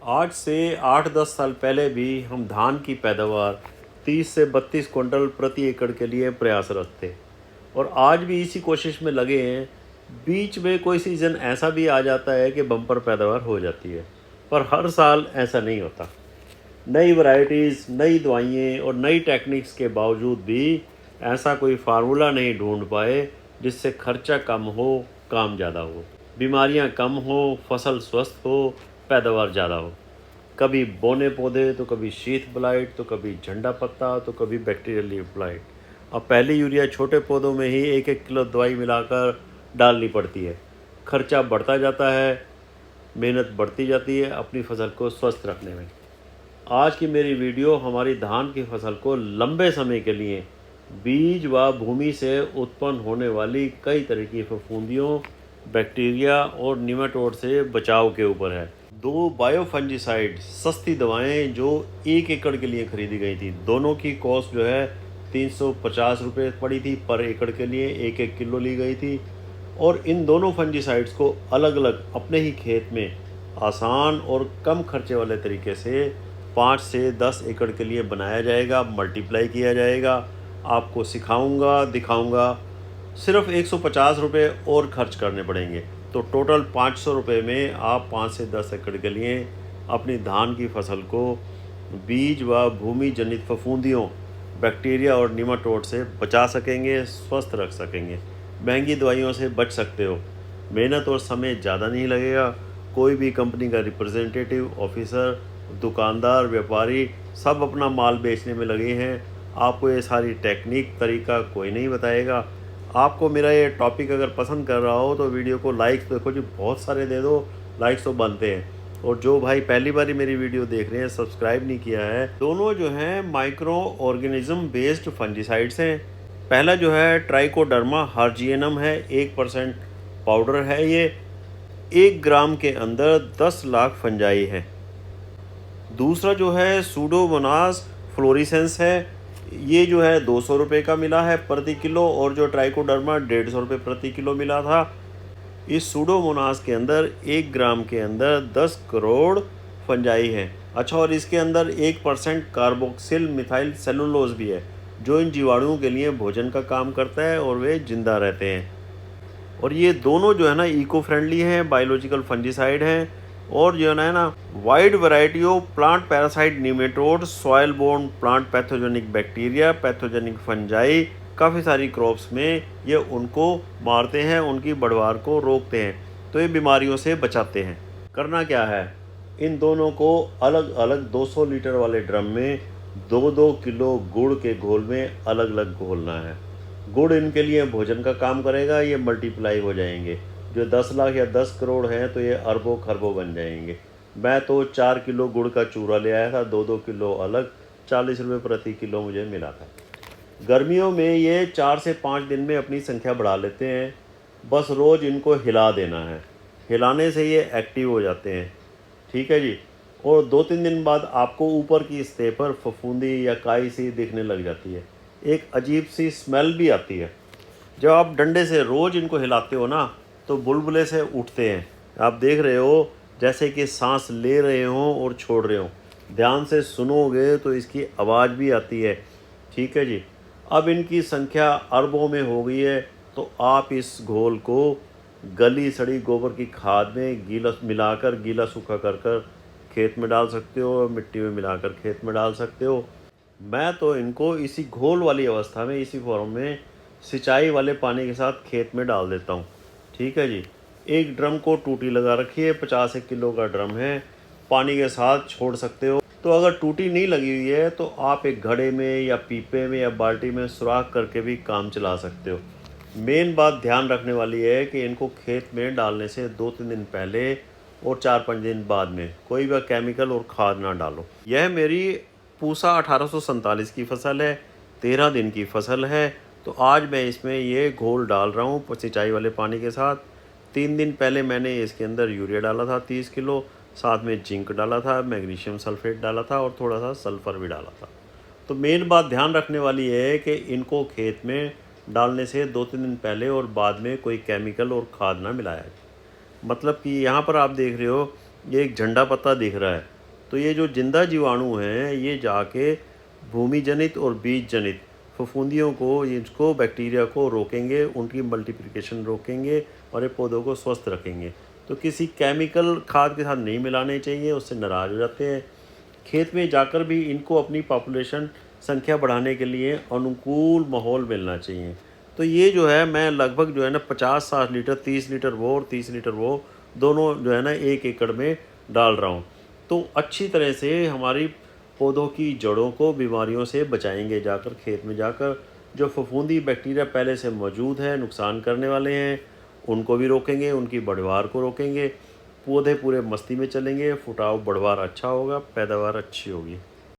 आज से 8-10 साल पहले भी हम धान की पैदावार 30 से 32 क्विंटल प्रति एकड़ के लिए प्रयासरत थे और आज भी इसी कोशिश में लगे हैं। बीच में कोई सीज़न ऐसा भी आ जाता है कि बम्पर पैदावार हो जाती है, पर हर साल ऐसा नहीं होता। नई वैरायटीज़, नई दवाइयाँ और नई टेक्निक्स के बावजूद भी ऐसा कोई फार्मूला नहीं ढूंढ पाए जिससे खर्चा कम हो, काम ज़्यादा हो, बीमारियां कम हो, फसल स्वस्थ हो, पैदावार ज़्यादा हो। कभी बोने पौधे तो कभी शीथ ब्लाइट, तो कभी झंडा पत्ता, तो कभी बैक्टीरियल लीफ ब्लाइट। अब पहली यूरिया छोटे पौधों में ही 1-1 किलो दवाई मिलाकर डालनी पड़ती है। खर्चा बढ़ता जाता है, मेहनत बढ़ती जाती है अपनी फसल को स्वस्थ रखने में। आज की मेरी वीडियो हमारी धान की फसल को लंबे समय के लिए बीज व भूमि से उत्पन्न होने वाली कई तरह की फफूंदियों, बैक्टीरिया और निमाटोड से बचाव के ऊपर है। 2 बायोफंजीसाइड सस्ती दवाएं जो 1 एकड़ के लिए खरीदी गई थी, दोनों की कॉस्ट जो है 350 रुपये पड़ी थी पर एकड़ के लिए, 1-1 किलो ली गई थी। और इन दोनों फंजीसाइड्स को अलग अलग अपने ही खेत में आसान और कम खर्चे वाले तरीके से 5 से 10 एकड़ के लिए बनाया जाएगा, मल्टीप्लाई किया जाएगा। आपको सिखाऊंगा, दिखाऊंगा। सिर्फ 150 रुपये और खर्च करने पड़ेंगे, तो टोटल 500 रुपये में आप 5 से 10 एकड़ के लिए अपनी धान की फसल को बीज व भूमि जनित फफूंदियों, बैक्टीरिया और निमाटोड से बचा सकेंगे, स्वस्थ रख सकेंगे। महंगी दवाइयों से बच सकते हो, मेहनत और समय ज़्यादा नहीं लगेगा। कोई भी कंपनी का रिप्रेजेंटेटिव, ऑफिसर, दुकानदार, व्यापारी सब अपना माल बेचने में लगे हैं। आपको ये सारी टेक्निक, तरीका कोई नहीं बताएगा। आपको मेरा ये टॉपिक अगर पसंद कर रहा हो तो वीडियो को लाइक्स देखो जी, बहुत सारे दे दो, लाइक्स तो बनते हैं। और जो भाई पहली बार मेरी वीडियो देख रहे हैं, सब्सक्राइब नहीं किया है, दोनों जो हैं माइक्रो ऑर्गेनिज्म बेस्ड फंजीसाइड्स हैं। पहला जो है ट्राइकोडर्मा हर्जियनम है, 1% पाउडर है ये, 1 ग्राम के अंदर 10 लाख फंजाई है। दूसरा जो है सूडोमोनास फ्लोरिसेंस है, ये जो है 200 रुपये का मिला है प्रति किलो, और जो ट्राइकोडर्मा 150 रुपये प्रति किलो मिला था। इस सूडोमोनास के अंदर 1 ग्राम के अंदर 10 करोड़ फंजाई है। अच्छा, और इसके अंदर 1% कार्बोक्सिल मिथाइल सेलुलोज भी है, जो इन जीवाणुओं के लिए भोजन का काम करता है और वे जिंदा रहते हैं। और ये दोनों जो है ना इको फ्रेंडली हैं, बायोलॉजिकल फंजीसाइड हैं। और जो है ना wide variety of plant parasite, nematode, soil borne plant pathogenic bacteria, pathogenic fungi, काफ़ी सारी क्रॉप्स में ये उनको मारते हैं, उनकी बढ़वार को रोकते हैं, तो ये बीमारियों से बचाते हैं। करना क्या है, इन दोनों को अलग अलग 200 लीटर वाले ड्रम में 2-2 किलो गुड़ के घोल में अलग अलग घोलना है। गुड़ इनके लिए भोजन का काम करेगा, ये मल्टीप्लाई हो जाएंगे। जो 10 लाख या 10 करोड़ हैं तो ये अरबों खरबों बन जाएंगे। मैं तो 4 किलो गुड़ का चूरा ले आया था, 2-2 किलो अलग, 40 रुपये प्रति किलो मुझे मिला था। गर्मियों में ये 4 से 5 दिन में अपनी संख्या बढ़ा लेते हैं, बस रोज़ इनको हिला देना है। हिलाने से ये एक्टिव हो जाते हैं, ठीक है जी। और 2-3 दिन बाद आपको ऊपर की सतह पर फफूंदी या काई सी दिखने लग जाती है, एक अजीब सी स्मेल भी आती है। जब आप डंडे से रोज़ इनको हिलाते हो ना, तो बुलबुले से उठते हैं। आप देख रहे हो जैसे कि सांस ले रहे हों और छोड़ रहे हों। ध्यान से सुनोगे तो इसकी आवाज़ भी आती है, ठीक है जी। अब इनकी संख्या अरबों में हो गई है, तो आप इस घोल को गली सड़ी गोबर की खाद में गीला मिलाकर, गीला सूखा कर कर खेत में डाल सकते हो, मिट्टी में मिलाकर खेत में डाल सकते हो। मैं तो इनको इसी घोल वाली अवस्था में, इसी फॉर्म में सिंचाई वाले पानी के साथ खेत में डाल देता हूँ, ठीक है जी। एक ड्रम को टूटी लगा रखिए, 50 किलो का ड्रम है, पानी के साथ छोड़ सकते हो। तो अगर टूटी नहीं लगी हुई है तो आप एक घड़े में या पीपे में या बाल्टी में सुराख करके भी काम चला सकते हो। मेन बात ध्यान रखने वाली है कि इनको खेत में डालने से 2-3 दिन पहले और 4-5 दिन बाद में कोई भी केमिकल और खाद ना डालो। यह मेरी पूसा 1847 की फसल है, 13 दिन की फसल है। तो आज मैं इसमें ये घोल डाल रहा हूँ सिंचाई वाले पानी के साथ। 3 दिन पहले मैंने इसके अंदर यूरिया डाला था 30 किलो, साथ में जिंक डाला था, मैग्नीशियम सल्फेट डाला था और थोड़ा सा सल्फ़र भी डाला था। तो मेन बात ध्यान रखने वाली है कि इनको खेत में डालने से 2-3 दिन पहले और बाद में कोई केमिकल और खाद ना मिलाया जाए। मतलब कि यहाँ पर आप देख रहे हो ये एक झंडा पत्ता दिख रहा है। तो ये जो जिंदा जीवाणु हैं ये जाके भूमि जनित और बीज जनित फफूंदियों को, इसको बैक्टीरिया को रोकेंगे, उनकी मल्टीप्लिकेशन रोकेंगे और ये पौधों को स्वस्थ रखेंगे। तो किसी केमिकल खाद के साथ नहीं मिलाने चाहिए, उससे नाराज़ हो जाते हैं। खेत में जाकर भी इनको अपनी पॉपुलेशन संख्या बढ़ाने के लिए अनुकूल माहौल मिलना चाहिए। तो ये जो है मैं लगभग जो है ना 50-60 लीटर, 30 लीटर वो और 30 लीटर वो, दोनों जो है ना 1 एकड़ में डाल रहा हूँ। तो अच्छी तरह से हमारी पौधों की जड़ों को बीमारियों से बचाएंगे। जाकर खेत में जाकर जो फफूंदी बैक्टीरिया पहले से मौजूद है, नुकसान करने वाले हैं, उनको भी रोकेंगे, उनकी बढ़वार को रोकेंगे। पौधे पूरे मस्ती में चलेंगे, फुटाव बढ़वार अच्छा होगा, पैदावार अच्छी होगी।